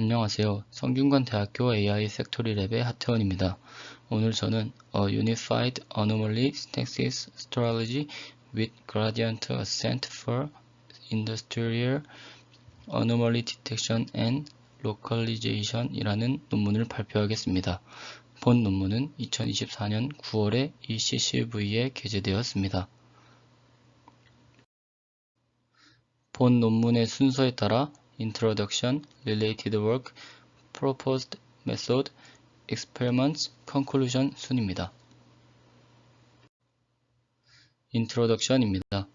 안녕하세요. 성균관대학교 AI 팩토리 랩의 하태원입니다. 오늘 저는 A Unified Anomaly Synthesis Strategy with Gradient Ascent for Industrial Anomaly Detection and Localization 이라는 논문을 발표하겠습니다. 본 논문은 2024년 9월에 ECCV에 게재되었습니다. 본 논문의 순서에 따라 Introduction, Related Work, Proposed Method, Experiments, Conclusion 순입니다. Introduction입니다.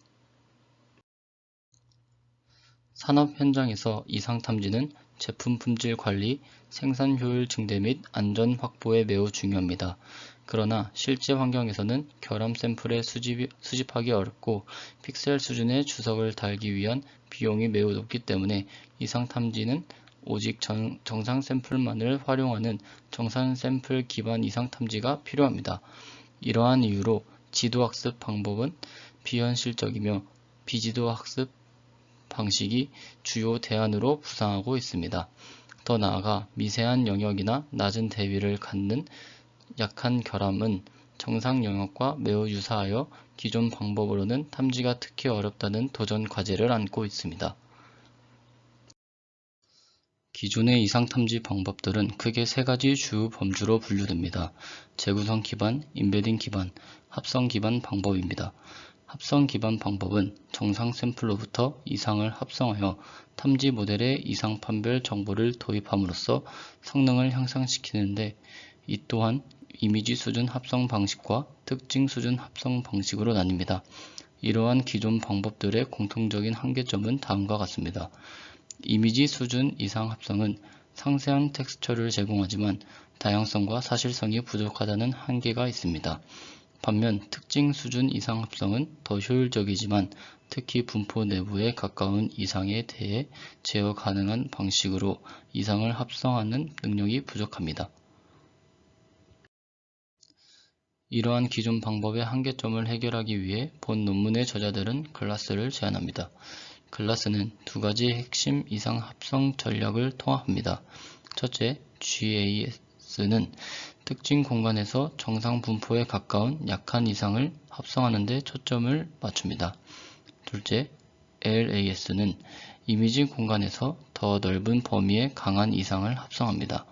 산업 현장에서 이상 탐지는 제품 품질 관리, 생산 효율 증대 및 안전 확보에 매우 중요합니다. 그러나 실제 환경에서는 결함 샘플의 수집하기 어렵고 픽셀 수준의 주석을 달기 위한 비용이 매우 높기 때문에 이상 탐지는 오직 정상 샘플만을 활용하는 정산 샘플 기반 이상 탐지가 필요합니다. 이러한 이유로 지도학습 방법은 비현실적이며 비지도 학습 방식이 주요 대안으로 부상하고 있습니다. 더 나아가 미세한 영역이나 낮은 대비를 갖는 약한 결함은 정상 영역과 매우 유사하여 기존 방법으로는 탐지가 특히 어렵다는 도전 과제를 안고 있습니다. 기존의 이상 탐지 방법들은 크게 세 가지 주요 범주로 분류됩니다. 재구성 기반, 인베딩 기반, 합성 기반 방법입니다. 합성 기반 방법은 정상 샘플로부터 이상을 합성하여 탐지 모델에 이상 판별 정보를 도입함으로써 성능을 향상시키는데, 이 또한 이미지 수준 합성 방식과 특징 수준 합성 방식으로 나뉩니다. 이러한 기존 방법들의 공통적인 한계점은 다음과 같습니다. 이미지 수준 이상 합성은 상세한 텍스처를 제공하지만 다양성과 사실성이 부족하다는 한계가 있습니다. 반면 특징 수준 이상 합성은 더 효율적이지만 특히 분포 내부에 가까운 이상에 대해 제어 가능한 방식으로 이상을 합성하는 능력이 부족합니다. 이러한 기존 방법의 한계점을 해결하기 위해 본 논문의 저자들은 글라스를 제안합니다. 글라스는 두 가지 핵심 이상 합성 전략을 통합합니다. 첫째, GAS는 특징 공간에서 정상 분포에 가까운 약한 이상을 합성하는 데 초점을 맞춥니다. 둘째, LAS는 이미지 공간에서 더 넓은 범위의 강한 이상을 합성합니다.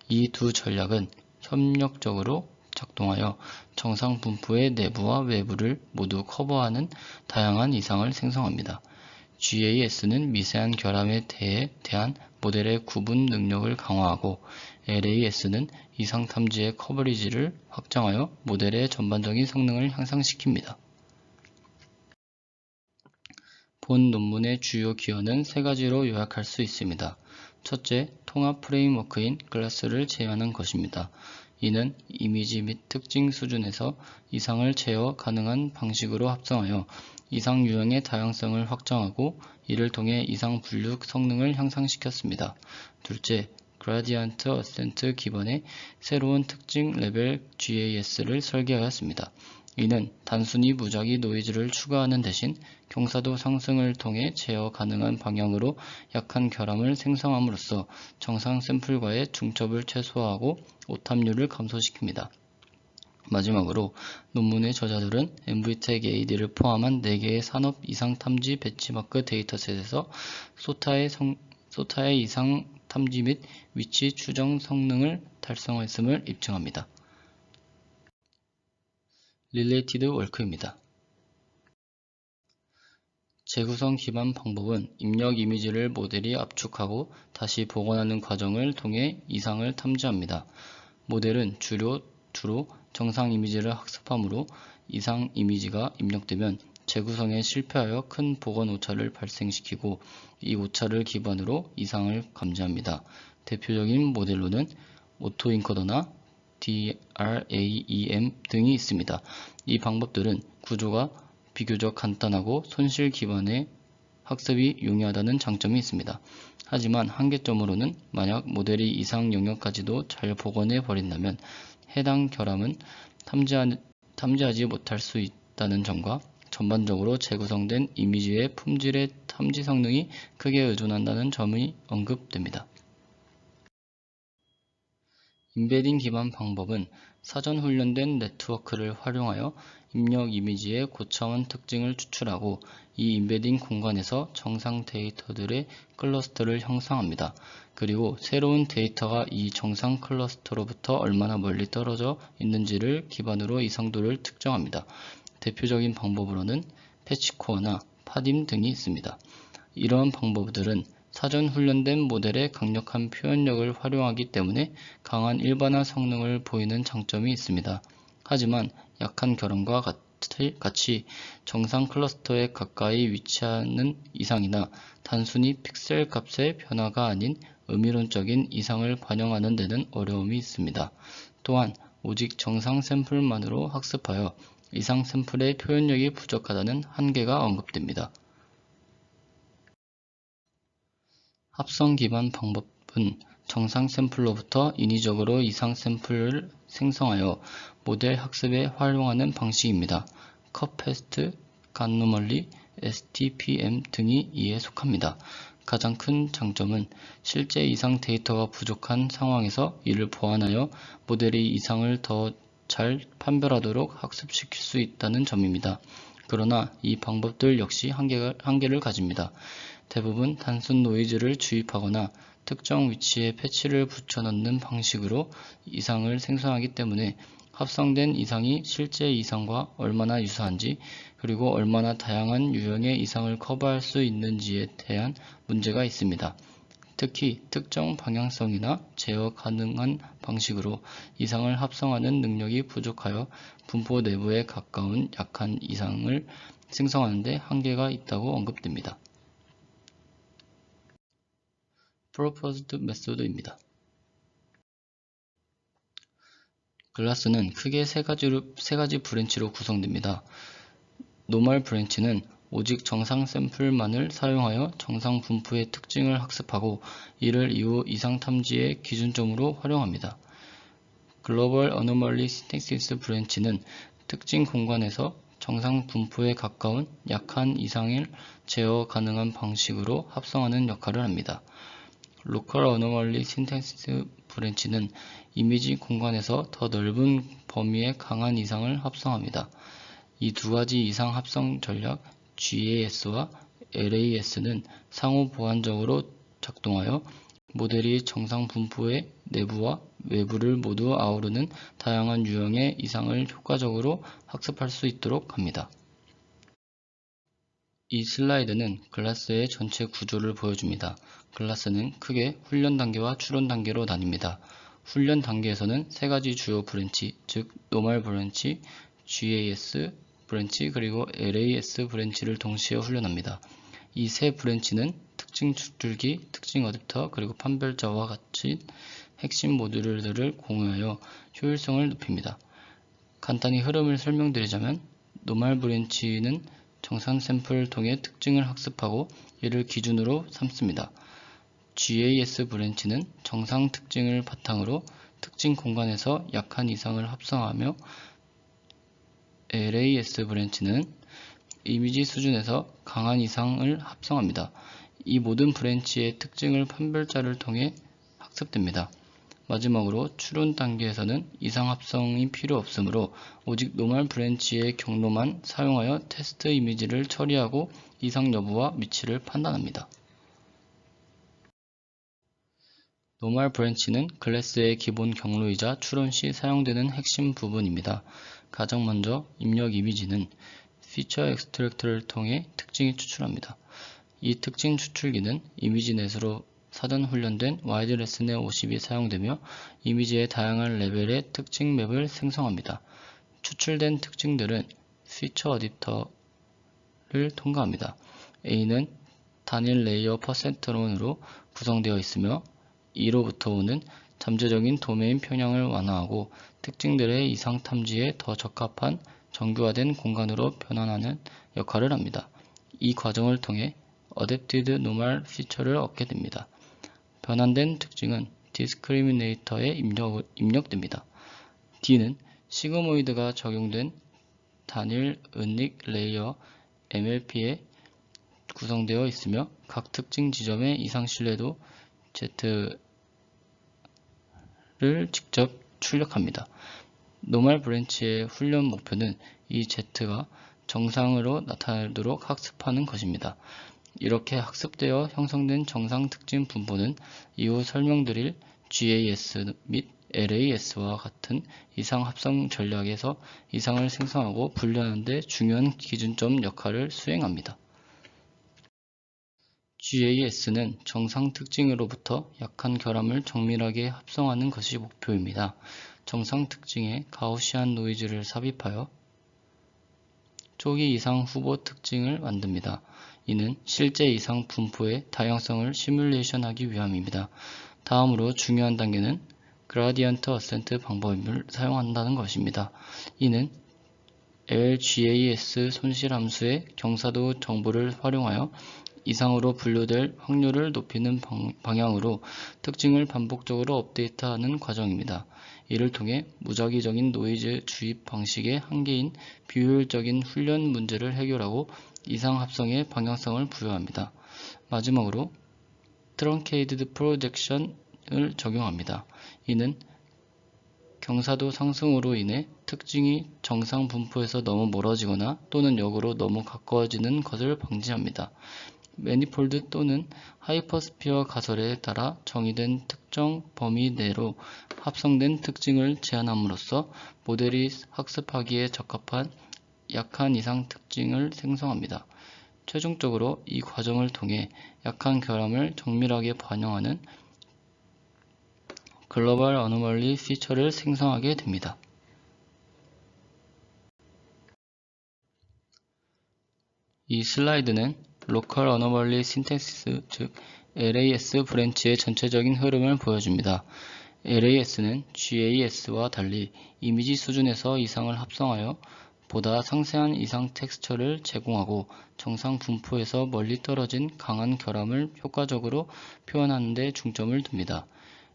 이 두 전략은 협력적으로 작동하여 정상 분포의 내부와 외부를 모두 커버하는 다양한 이상을 생성합니다. GAS는 미세한 결함에 대한 모델의 구분 능력을 강화하고 LAS는 이상 탐지의 커버리지를 확장하여 모델의 전반적인 성능을 향상시킵니다. 본 논문의 주요 기여는 세 가지로 요약할 수 있습니다. 첫째, 통합 프레임워크인 글라스를 제안한 것입니다. 이는 이미지 및 특징 수준에서 이상을 제어 가능한 방식으로 합성하여 이상 유형의 다양성을 확장하고 이를 통해 이상 분류 성능을 향상시켰습니다. 둘째, Gradient Ascent 기반의 새로운 특징 레벨 GAS를 설계하였습니다. 이는 단순히 무작위 노이즈를 추가하는 대신 경사도 상승을 통해 제어 가능한 방향으로 약한 결함을 생성함으로써 정상 샘플과의 중첩을 최소화하고 오탐률을 감소시킵니다. 마지막으로 논문의 저자들은 MVTech-AD를 포함한 4개의 산업 이상 탐지 배치마크 데이터셋에서 소타의 이상 탐지 및 위치 추정 성능을 달성했음을 입증합니다. Related Work입니다. 재구성 기반 방법은 입력 이미지를 모델이 압축하고 다시 복원하는 과정을 통해 이상을 탐지합니다. 모델은 주로 정상 이미지를 학습하므로 이상 이미지가 입력되면 재구성에 실패하여 큰 복원 오차를 발생시키고 이 오차를 기반으로 이상을 감지합니다. 대표적인 모델로는 오토인코더나 DRAEM 등이 있습니다. 이 방법들은 구조가 비교적 간단하고 손실 기반의 학습이 용이하다는 장점이 있습니다. 하지만 한계점으로는 만약 모델이 이상 영역까지도 잘 복원해 버린다면 해당 결함은 탐지하지 못할 수 있다는 점과 전반적으로 재구성된 이미지의 품질의 탐지 성능이 크게 의존한다는 점이 언급됩니다. 임베딩 기반 방법은 사전 훈련된 네트워크를 활용하여 입력 이미지의 고차원 특징을 추출하고 이 임베딩 공간에서 정상 데이터들의 클러스터를 형성합니다. 그리고 새로운 데이터가 이 정상 클러스터로부터 얼마나 멀리 떨어져 있는지를 기반으로 이상도를 특정합니다. 대표적인 방법으로는 패치코어나 파딤 등이 있습니다. 이러한 방법들은 사전 훈련된 모델의 강력한 표현력을 활용하기 때문에 강한 일반화 성능을 보이는 장점이 있습니다. 하지만 약한 결함과 같이 정상 클러스터에 가까이 위치하는 이상이나 단순히 픽셀 값의 변화가 아닌 의미론적인 이상을 반영하는 데는 어려움이 있습니다. 또한 오직 정상 샘플만으로 학습하여 이상 샘플의 표현력이 부족하다는 한계가 언급됩니다. 합성 기반 방법은 정상 샘플로부터 인위적으로 이상 샘플을 생성하여 모델 학습에 활용하는 방식입니다. 컷패스트, 간노멀리, STPM 등이 이에 속합니다. 가장 큰 장점은 실제 이상 데이터가 부족한 상황에서 이를 보완하여 모델이 이상을 더 잘 판별하도록 학습시킬 수 있다는 점입니다. 그러나 이 방법들 역시 한계를 가집니다. 대부분 단순 노이즈를 주입하거나 특정 위치에 패치를 붙여넣는 방식으로 이상을 생성하기 때문에 합성된 이상이 실제 이상과 얼마나 유사한지 그리고 얼마나 다양한 유형의 이상을 커버할 수 있는지에 대한 문제가 있습니다. 특히 특정 방향성이나 제어 가능한 방식으로 이상을 합성하는 능력이 부족하여 분포 내부에 가까운 약한 이상을 생성하는 데 한계가 있다고 언급됩니다. Proposed Method입니다. 글라스는 크게 세 가지 브랜치로 구성됩니다. 노멀 브랜치는 오직 정상 샘플만을 사용하여 정상 분포의 특징을 학습하고 이를 이후 이상 탐지의 기준점으로 활용합니다. 글로벌 어노멀리 신텍시스 브랜치는 특징 공간에서 정상 분포에 가까운 약한 이상을 제어 가능한 방식으로 합성하는 역할을 합니다. 로컬 어노멀리 신텍시스 브랜치는 이미지 공간에서 더 넓은 범위의 강한 이상을 합성합니다. 이 두 가지 이상 합성 전략 GAS와 LAS는 상호 보완적으로 작동하여 모델이 정상 분포의 내부와 외부를 모두 아우르는 다양한 유형의 이상을 효과적으로 학습할 수 있도록 합니다. 이 슬라이드는 글라스의 전체 구조를 보여줍니다. 글라스는 크게 훈련 단계와 추론 단계로 나뉩니다. 훈련 단계에서는 세 가지 주요 브랜치, 즉 노멀 브랜치, GAS 브랜치 그리고 LAS 브랜치를 동시에 훈련합니다. 이 세 브랜치는 특징 추출기, 특징 어댑터 그리고 판별자와 같이 핵심 모듈들을 공유하여 효율성을 높입니다. 간단히 흐름을 설명드리자면 노멀 브랜치는 정상 샘플을 통해 특징을 학습하고 이를 기준으로 삼습니다. GAS 브랜치는 정상 특징을 바탕으로 특징 공간에서 약한 이상을 합성하며 LAS 브랜치는 이미지 수준에서 강한 이상을 합성합니다. 이 모든 브랜치의 특징을 판별자를 통해 학습됩니다. 마지막으로 추론 단계에서는 이상 합성이 필요 없으므로 오직 노멀 브랜치의 경로만 사용하여 테스트 이미지를 처리하고 이상 여부와 위치를 판단합니다. 노멀 브랜치는 클래스의 기본 경로이자 추론 시 사용되는 핵심 부분입니다. 가장 먼저 입력 이미지는 피처 엑스트랙터를 통해 특징이 추출합니다. 이 특징 추출기는 이미지 넷으로 사전 훈련된 와이드 레슨의 50이 사용되며 이미지의 다양한 레벨의 특징 맵을 생성합니다. 추출된 특징들은 피처 어댑터를 통과합니다. A는 단일 레이어 퍼센트론으로 구성되어 있으며 이로부터 오는 잠재적인 도메인 편향을 완화하고 특징들의 이상 탐지에 더 적합한 정교화된 공간으로 변환하는 역할을 합니다. 이 과정을 통해 어댑티드 노멀 피처를 얻게 됩니다. 변환된 특징은 디스크리미네이터에 입력됩니다. D는 시그모이드가 적용된 단일 은닉 레이어 MLP에 구성되어 있으며 각 특징 지점의 이상 신뢰도 직접 출력합니다. 노멀 브랜치의 훈련 목표는 이 Z가 정상으로 나타나도록 학습하는 것입니다. 이렇게 학습되어 형성된 정상 특징 분포는 이후 설명드릴 GAS 및 LAS와 같은 이상 합성 전략에서 이상을 생성하고 분류하는 데 중요한 기준점 역할을 수행합니다. GAS는 정상 특징으로부터 약한 결함을 정밀하게 합성하는 것이 목표입니다. 정상 특징에 가우시안 노이즈를 삽입하여 초기 이상 후보 특징을 만듭니다. 이는 실제 이상 분포의 다양성을 시뮬레이션하기 위함입니다. 다음으로 중요한 단계는 그라디언트 어센트 방법을 사용한다는 것입니다. 이는 LGAS 손실함수의 경사도 정보를 활용하여 이상으로 분류될 확률을 높이는 방향으로 특징을 반복적으로 업데이트하는 과정입니다. 이를 통해 무작위적인 노이즈 주입 방식의 한계인 비효율적인 훈련 문제를 해결하고 이상 합성의 방향성을 부여합니다. 마지막으로 트렁케이티드 프로젝션을 적용합니다. 이는 경사도 상승으로 인해 특징이 정상 분포에서 너무 멀어지거나 또는 역으로 너무 가까워지는 것을 방지합니다. 매니폴드 또는 하이퍼스피어 가설에 따라 정의된 특정 범위 내로 합성된 특징을 제한함으로써 모델이 학습하기에 적합한 약한 이상 특징을 생성합니다. 최종적으로 이 과정을 통해 약한 결함을 정밀하게 반영하는 글로벌 어노멀리 피처를 생성하게 됩니다. 이 슬라이드는 로컬 어노멀리 신텍시스, 즉 LAS 브랜치의 전체적인 흐름을 보여줍니다. LAS는 GAS와 달리 이미지 수준에서 이상을 합성하여 보다 상세한 이상 텍스처를 제공하고 정상 분포에서 멀리 떨어진 강한 결함을 효과적으로 표현하는 데 중점을 둡니다.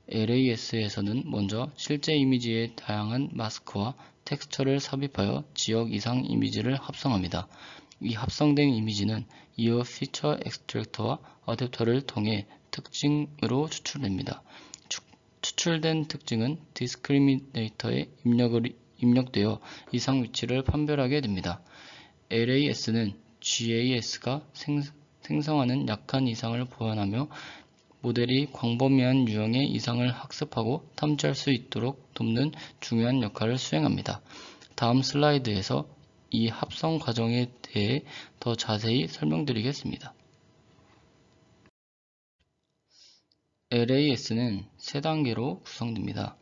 LAS에서는 먼저 실제 이미지의 다양한 마스크와 텍스처를 삽입하여 지역 이상 이미지를 합성합니다. 이 합성된 이미지는 이어 피처 엑스트랙터와 어댑터를 통해 특징으로 추출됩니다. 추출된 특징은 디스크리미네이터에 입력되어 이상 위치를 판별하게 됩니다. LAS는 GAS가 생성하는 약한 이상을 보완하며 모델이 광범위한 유형의 이상을 학습하고 탐지할 수 있도록 돕는 중요한 역할을 수행합니다. 다음 슬라이드에서 이 합성 과정에 대해 더 자세히 설명드리겠습니다. LAS는 3단계로 구성됩니다.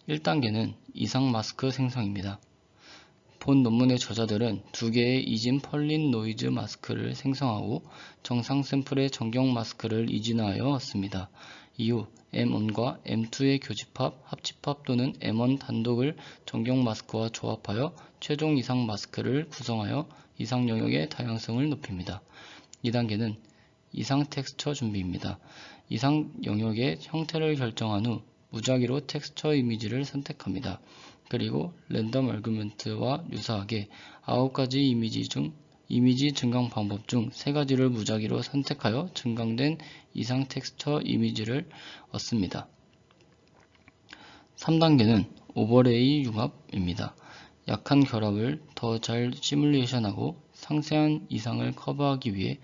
1단계는 이상 마스크 생성입니다. 본 논문의 저자들은 2개의 이진 펄린 노이즈 마스크를 생성하고 정상 샘플의 정경 마스크를 이진하여 왔습니다. 이후 M1과 M2의 교집합, 합집합 또는 M1 단독을 정경 마스크와 조합하여 최종 이상 마스크를 구성하여 이상 영역의 다양성을 높입니다. 2단계는 이상 텍스처 준비입니다. 이상 영역의 형태를 결정한 후 무작위로 텍스처 이미지를 선택합니다. 그리고 랜덤 얼규먼트와 유사하게 9가지 이미지 증강 방법 중 3가지를 무작위로 선택하여 증강된 이상 텍스처 이미지를 얻습니다. 3단계는 오버레이 융합입니다. 약한 결합을 더 잘 시뮬레이션하고 상세한 이상을 커버하기 위해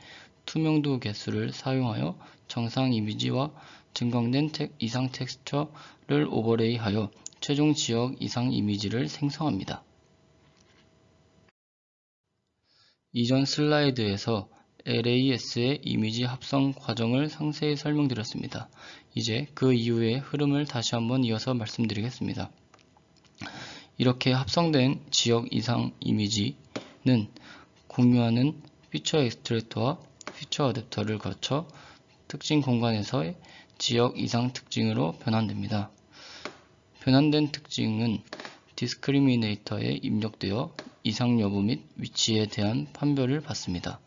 투명도 개수를 사용하여 정상 이미지와 증강된 이상 텍스처를 오버레이하여 최종 지역 이상 이미지를 생성합니다. 이전 슬라이드에서 LAS의 이미지 합성 과정을 상세히 설명드렸습니다. 이제 그 이후의 흐름을 다시 한번 이어서 말씀드리겠습니다. 이렇게 합성된 지역 이상 이미지는 공유하는 피처 엑스트랙터와 피처 어댑터를 거쳐 특징 공간에서의 지역 이상 특징으로 변환됩니다. 변환된 특징은 디스크리미네이터에 입력되어 이상 여부 및 위치에 대한 판별을 받습니다.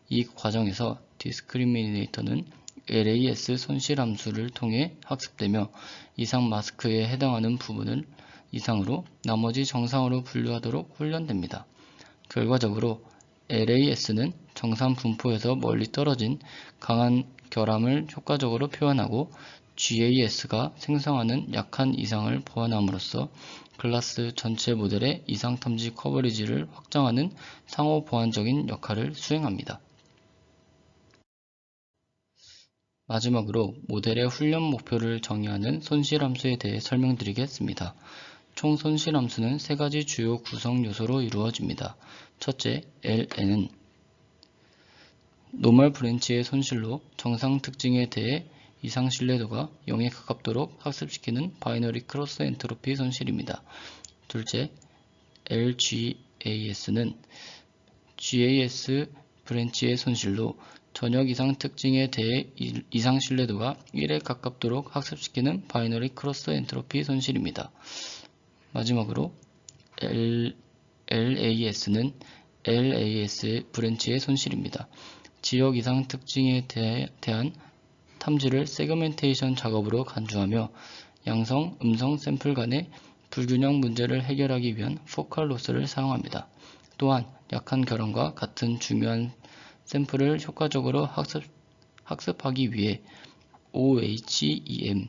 이 과정에서 디스크리미네이터는 LAS 손실 함수를 통해 학습되며 이상 마스크에 해당하는 부분을 이상으로 나머지 정상으로 분류하도록 훈련됩니다. 결과적으로 LAS는 정상 분포에서 멀리 떨어진 강한 결함을 효과적으로 표현하고 GAS가 생성하는 약한 이상을 보완함으로써 클래스 전체 모델의 이상 탐지 커버리지를 확장하는 상호 보완적인 역할을 수행합니다. 마지막으로 모델의 훈련 목표를 정의하는 손실함수에 대해 설명드리겠습니다. 총 손실함수는 세 가지 주요 구성 요소로 이루어집니다. 첫째, LN은 노멀 브랜치의 손실로 정상 특징에 대해 이상 신뢰도가 0에 가깝도록 학습시키는 바이너리 크로스 엔트로피 손실입니다. 둘째, LGAS는 GAS 브랜치의 손실로 전역 이상 특징에 대해 이상 신뢰도가 1에 가깝도록 학습시키는 바이너리 크로스 엔트로피 손실입니다. 마지막으로 LAS는 LAS 브랜치의 손실입니다. 지역 이상 특징에 대한 탐지를 세그멘테이션 작업으로 간주하며 양성, 음성 샘플 간의 불균형 문제를 해결하기 위한 포컬 로스를 사용합니다. 또한 약한 결함과 같은 중요한 샘플을 효과적으로 학습하기 위해 OHEM을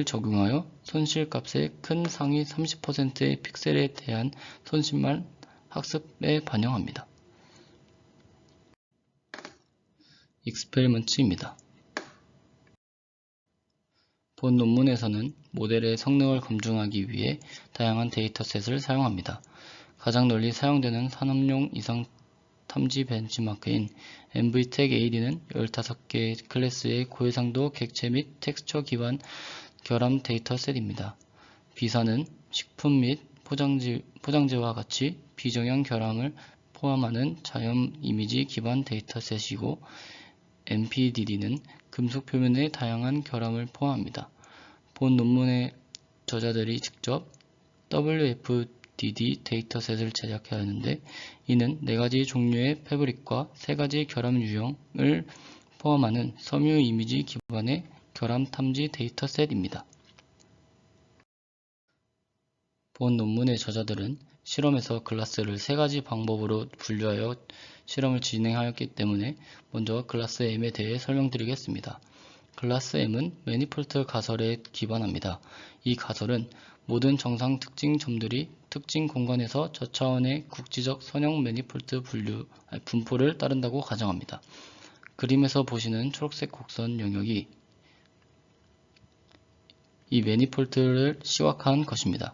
적용하여 손실값의 큰 상위 30%의 픽셀에 대한 손실만 학습에 반영합니다. 익스페리먼트입니다. 본 논문에서는 모델의 성능을 검증하기 위해 다양한 데이터셋을 사용합니다. 가장 널리 사용되는 산업용 이상 탐지 벤치마크인 MVTech-AD는 15개 클래스의 고해상도 객체 및 텍스처 기반 결함 데이터셋입니다. B사는 식품 및 포장재와 같이 비정형 결함을 포함하는 자연 이미지 기반 데이터셋이고 MPDD는 금속 표면의 다양한 결함을 포함합니다. 본 논문의 저자들이 직접 WFDD 데이터셋을 제작해야 하는데 이는 4가지 종류의 패브릭과 3가지 결함 유형을 포함하는 섬유 이미지 기반의 결함 탐지 데이터셋입니다. 본 논문의 저자들은 실험에서 클래스를 3가지 방법으로 분류하여 실험을 진행하였기 때문에 먼저 클래스 M에 대해 설명드리겠습니다. 클래스 M은 매니폴드 가설에 기반합니다. 이 가설은 모든 정상 특징 점들이 특징 공간에서 저차원의 국지적 선형 매니폴드 분포를 따른다고 가정합니다. 그림에서 보시는 초록색 곡선 영역이 이 매니폴드를 시각화한 것입니다.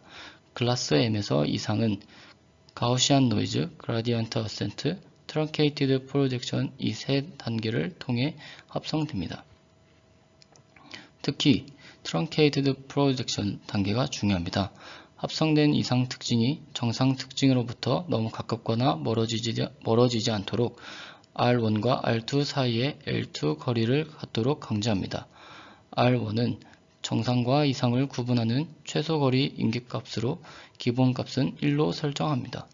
클래스 M에서 이상은 가우시안 노이즈, 그라디언트 어센트, 트렁케이티드 프로젝션 이 세 단계를 통해 합성됩니다. 특히 트렁케이티드 프로젝션 단계가 중요합니다. 합성된 이상 특징이 정상 특징으로부터 너무 가깝거나 멀어지지 않도록 R1과 R2 사이에 L2 거리를 갖도록 강제합니다. R1은 정상과 이상을 구분하는 최소거리 인계값으로 기본값은 1로 설정합니다.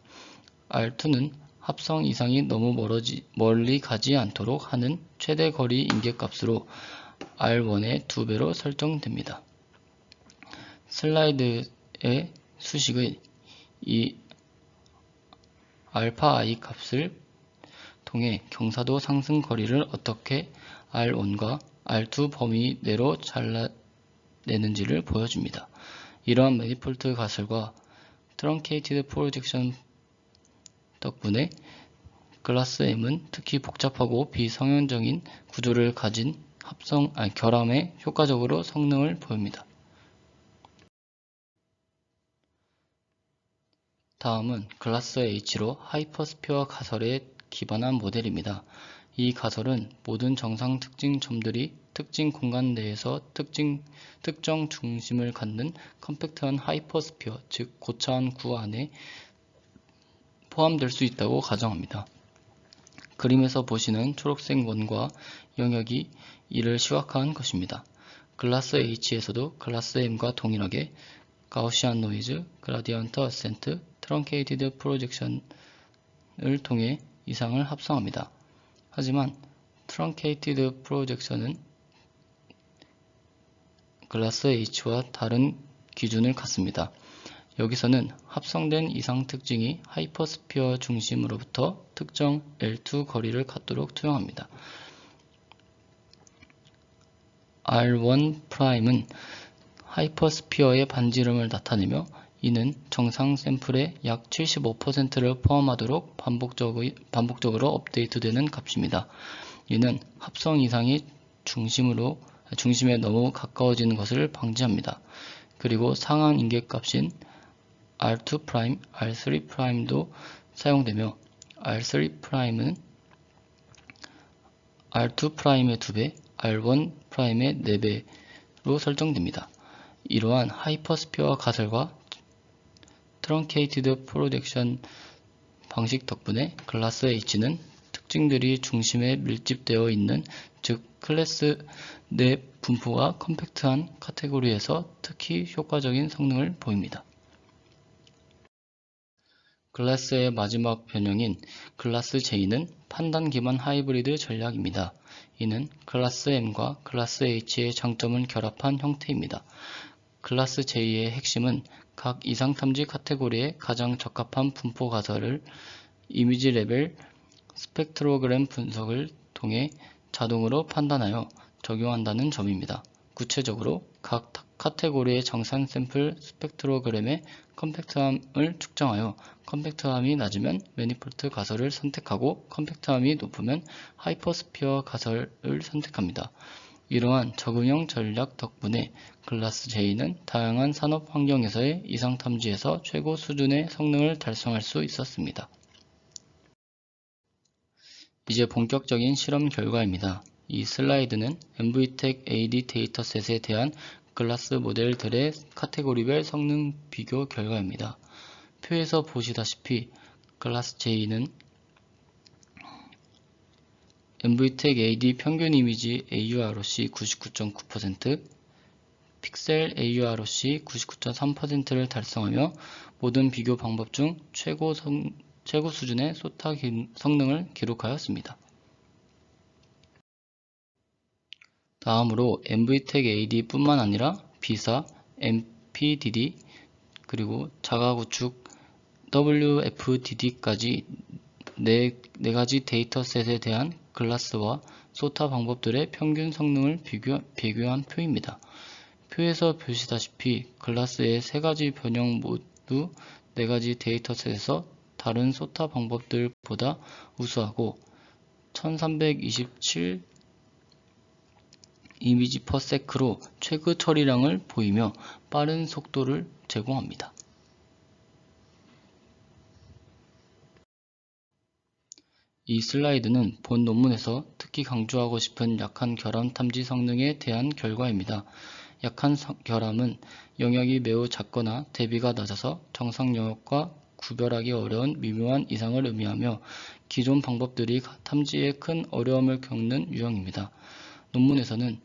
R2는 합성 이상이 너무 멀리 가지 않도록 하는 최대거리 인계값으로 R1의 2배로 설정됩니다. 슬라이드의 수식의 이 알파 i 값을 통해 경사도 상승 거리를 어떻게 R1과 R2 범위 내로 잘라내는지를 보여줍니다. 이러한 매니폴드 가설과 트렁케이티드 프로젝션 덕분에 클래스 M은 특히 복잡하고 비성형적인 구조를 가진 결함에 효과적으로 성능을 보입니다. 다음은 클래스 H로 하이퍼스피어 가설에 기반한 모델입니다. 이 가설은 모든 정상 특징 점들이 특징 공간 내에서 특정 중심을 갖는 컴팩트한 하이퍼스피어, 즉 고차원 구 안에 포함될 수 있다고 가정합니다. 그림에서 보시는 초록색 원과 영역이 이를 시각화한 것입니다. 클래스 H에서도 클래스 M과 동일하게 가우시안 노이즈, 그라디언트 어센트, 트렁케이티드 프로젝션을 통해 이상을 합성합니다. 하지만 트렁케이티드 프로젝션은 클래스 H와 다른 기준을 갖습니다. 여기서는 합성된 이상 특징이 하이퍼스피어 중심으로부터 특정 L2 거리를 갖도록 투영합니다. R1'은 하이퍼스피어의 반지름을 나타내며 이는 정상 샘플의 약 75%를 포함하도록 반복적으로 업데이트되는 값입니다. 이는 합성 이상이 중심에 너무 가까워지는 것을 방지합니다. 그리고 상한 인계값인 R2', R3'도 사용되며 R3'은 R2'의 2배, R1'의 4배로 설정됩니다. 이러한 하이퍼스피어 가설과 트렁케이티드 프로젝션 방식 덕분에 클래스 H는 특징들이 중심에 밀집되어 있는, 즉 클래스 내 분포가 컴팩트한 카테고리에서 특히 효과적인 성능을 보입니다. 클래스의 마지막 변형인 클래스 J는 판단 기반 하이브리드 전략입니다. 이는 클래스 M과 클래스 H의 장점을 결합한 형태입니다. 클래스 J의 핵심은 각 이상탐지 카테고리에 가장 적합한 분포 가설을 이미지 레벨 스펙트로그램 분석을 통해 자동으로 판단하여 적용한다는 점입니다. 구체적으로 각 카테고리의 정상 샘플 스펙트로그램의 컴팩트함을 측정하여 컴팩트함이 낮으면 매니폴트 가설을 선택하고 컴팩트함이 높으면 하이퍼스피어 가설을 선택합니다. 이러한 적응형 전략 덕분에 클래스 J는 다양한 산업 환경에서의 이상 탐지에서 최고 수준의 성능을 달성할 수 있었습니다. 이제 본격적인 실험 결과입니다. 이 슬라이드는 MVTech AD 데이터셋에 대한 클래스 모델들의 카테고리별 성능 비교 결과입니다. 표에서 보시다시피 클래스 J는 MVTech AD 평균 이미지 AUROC 99.9%, 픽셀 AUROC 99.3%를 달성하며 모든 비교 방법 중 최고 수준의 소타 성능을 기록하였습니다. 다음으로 MVTech AD 뿐만 아니라 비사, MPDD, 그리고 자가구축 WFDD까지 네 가지 데이터셋에 대한 클래스와 소타 방법들의 평균 성능을 비교한 표입니다. 표에서 보시다시피 클래스의 세 가지 변형 모두 네 가지 데이터셋에서 다른 소타 방법들보다 우수하고 1327 이미지 퍼 세크로 최고 처리량을 보이며 빠른 속도를 제공합니다. 이 슬라이드는 본 논문에서 특히 강조하고 싶은 약한 결함 탐지 성능에 대한 결과입니다. 약한 결함은 영역이 매우 작거나 대비가 낮아서 정상 영역과 구별하기 어려운 미묘한 이상을 의미하며 기존 방법들이 탐지에 큰 어려움을 겪는 유형입니다. 논문에서는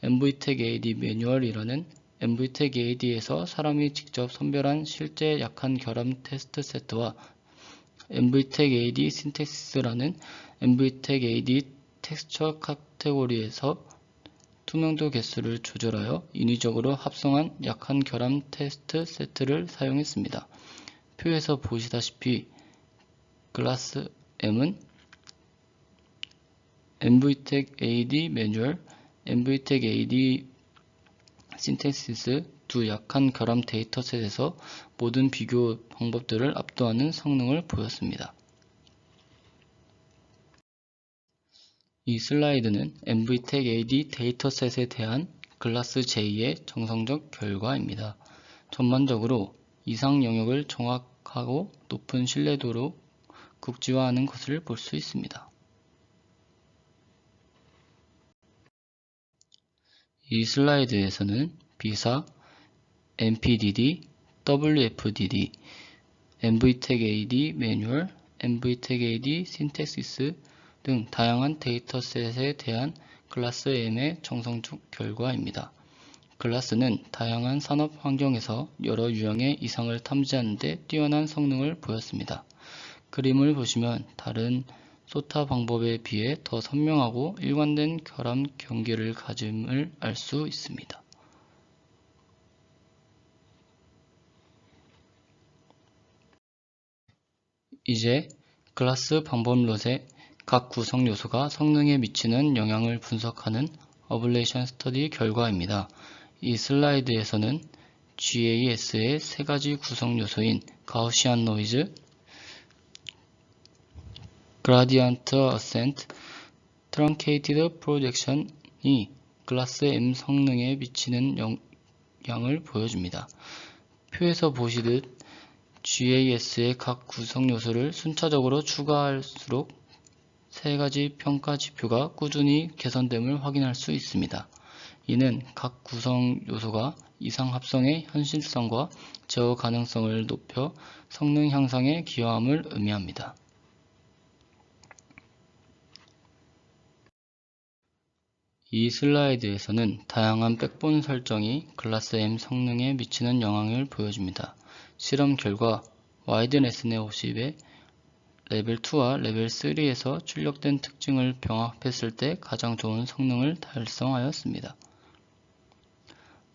MVTech AD 매뉴얼이라는 MVTech AD에서 사람이 직접 선별한 실제 약한 결함 테스트 세트와 MVTech AD Synthesis라는 MVTech AD 텍스처 카테고리에서 투명도 개수를 조절하여 인위적으로 합성한 약한 결함 테스트 세트를 사용했습니다. 표에서 보시다시피 클래스 M은 MVTech AD 매뉴얼, MVTech AD Synthesis 두 약한 결함 데이터셋에서 모든 비교 방법들을 압도하는 성능을 보였습니다. 이 슬라이드는 MVTech AD 데이터셋에 대한 클래스 J의 정성적 결과입니다. 전반적으로 이상 영역을 정확하고 높은 신뢰도로 국지화하는 것을 볼 수 있습니다. 이 슬라이드에서는 비사, MPDD, WFDD, MVTech AD 매뉴얼, MVTech AD Synthesis 등 다양한 데이터셋에 대한 클래스 M의 정성적 결과입니다. 클래스는 다양한 산업 환경에서 여러 유형의 이상을 탐지하는 데 뛰어난 성능을 보였습니다. 그림을 보시면 다른 소타 방법에 비해 더 선명하고 일관된 결함 경계를 가짐을 알 수 있습니다. 이제 클래스 방법론의 각 구성 요소가 성능에 미치는 영향을 분석하는 어블레이션 스터디 결과입니다. 이 슬라이드에서는 GAS의 세 가지 구성 요소인 가우시안 노이즈, 그라디언트 어센트, 트렁케이티드 프로젝션이 클래스 M 성능에 미치는 영향을 보여줍니다. 표에서 보시듯 GAS의 각 구성 요소를 순차적으로 추가할수록 세 가지 평가 지표가 꾸준히 개선됨을 확인할 수 있습니다. 이는 각 구성 요소가 이상 합성의 현실성과 제어 가능성을 높여 성능 향상에 기여함을 의미합니다. 이 슬라이드에서는 다양한 백본 설정이 클래스 M 성능에 미치는 영향을 보여줍니다. 실험 결과 와이드 레슨의 50에 레벨 2와 레벨 3에서 출력된 특징을 병합했을 때 가장 좋은 성능을 달성하였습니다.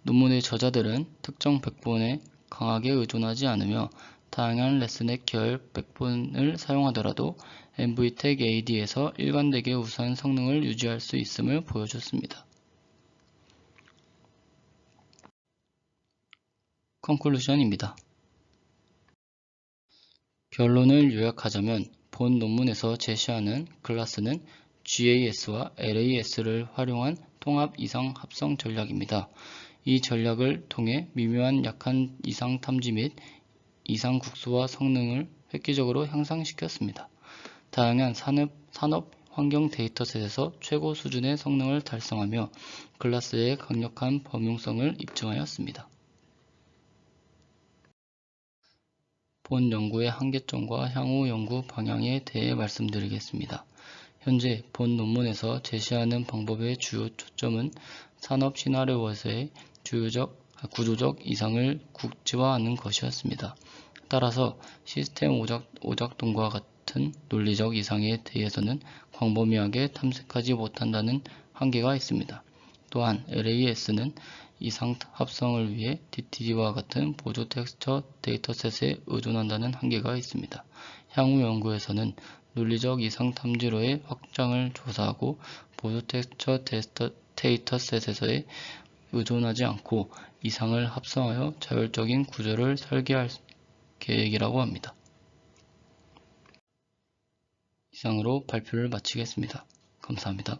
논문의 저자들은 특정 백본에 강하게 의존하지 않으며 다양한 레슨의 계열 백본을 사용하더라도 NVTEC AD에서 일관되게 우수한 성능을 유지할 수 있음을 보여줬습니다. 컨클루션입니다. 결론을 요약하자면 본 논문에서 제시하는 클래스는 GAS와 LAS를 활용한 통합 이상 합성 전략입니다. 이 전략을 통해 미묘한 약한 이상 탐지 및 이상 국수화 성능을 획기적으로 향상시켰습니다. 다양한 산업 환경 데이터셋에서 최고 수준의 성능을 달성하며 클래스의 강력한 범용성을 입증하였습니다. 본 연구의 한계점과 향후 연구 방향에 대해 말씀드리겠습니다. 현재 본 논문에서 제시하는 방법의 주요 초점은 산업 시나리오에서의 구조적 이상을 국지화하는 것이었습니다. 따라서 시스템 오작동과 같은 논리적 이상에 대해서는 광범위하게 탐색하지 못한다는 한계가 있습니다. 또한 LAS는 이상 합성을 위해 DTD와 같은 보조 텍스처 데이터셋에 의존한다는 한계가 있습니다. 향후 연구에서는 논리적 이상 탐지로의 확장을 조사하고 보조 텍스처 데이터셋에 의존하지 않고 이상을 합성하여 자율적인 구조를 설계할 계획이라고 합니다. 이상으로 발표를 마치겠습니다. 감사합니다.